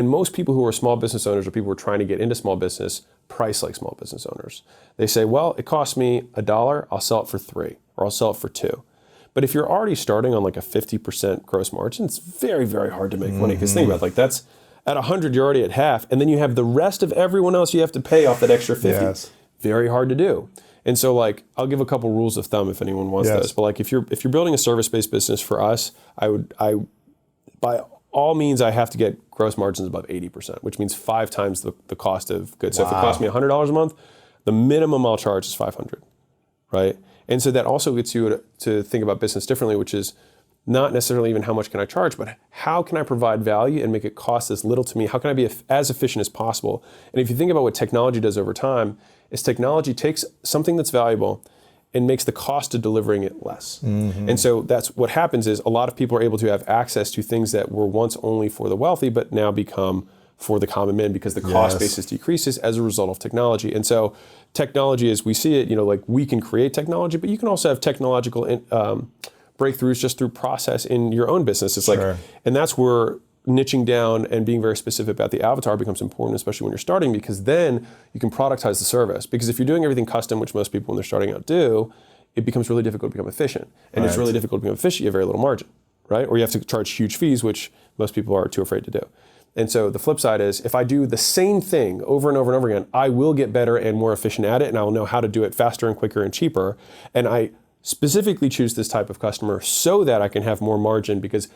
And most people who are small business owners or people who are trying to get into small business price like small business owners. They say, well, it costs me $1, I'll sell it for $3, or I'll sell it for $2. But if you're already starting on like a 50% gross margin, it's very, very hard to make money. Because think about it, like that's at 100, you're already at half, and then you have the rest of everyone else you have to pay off that extra 50. Yes. Very hard to do. And so like, I'll give a couple rules of thumb if anyone wants this. But like if you're building a service-based business for us, by all means, I have to get gross margins above 80%, which means 5 times the cost of goods. So if it costs me $100 a month, the minimum I'll charge is $500, right? And so that also gets you to think about business differently, which is not necessarily even how much can I charge, but how can I provide value and make it cost as little to me? How can I be as efficient as possible? And if you think about what technology does over time, is technology takes something that's valuable and makes the cost of delivering it less. And so that's what happens is a lot of people are able to have access to things that were once only for the wealthy, but now become for the common man because the cost basis decreases as a result of technology. And so technology, as we see it, like we can create technology, but you can also have technological breakthroughs just through process in your own business. It's like, and that's where niching down and being very specific about the avatar becomes important, especially when you're starting, because then you can productize the service. Because if you're doing everything custom, which most people when they're starting out do, it becomes really difficult to become efficient. And it's really difficult to become efficient, you have very little margin, right? Or you have to charge huge fees, which most people are too afraid to do. And so the flip side is, if I do the same thing over and over and over again, I will get better and more efficient at it, and I will know how to do it faster and quicker and cheaper. And I specifically choose this type of customer so that I can have more margin, because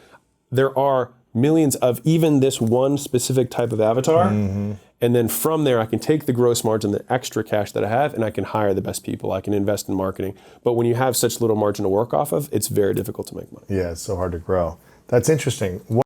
there are millions of even this one specific type of avatar. And then from there, I can take the gross margin, the extra cash that I have, and I can hire the best people. I can invest in marketing. But when you have such little margin to work off of, it's very difficult to make money. Yeah, it's so hard to grow. That's interesting.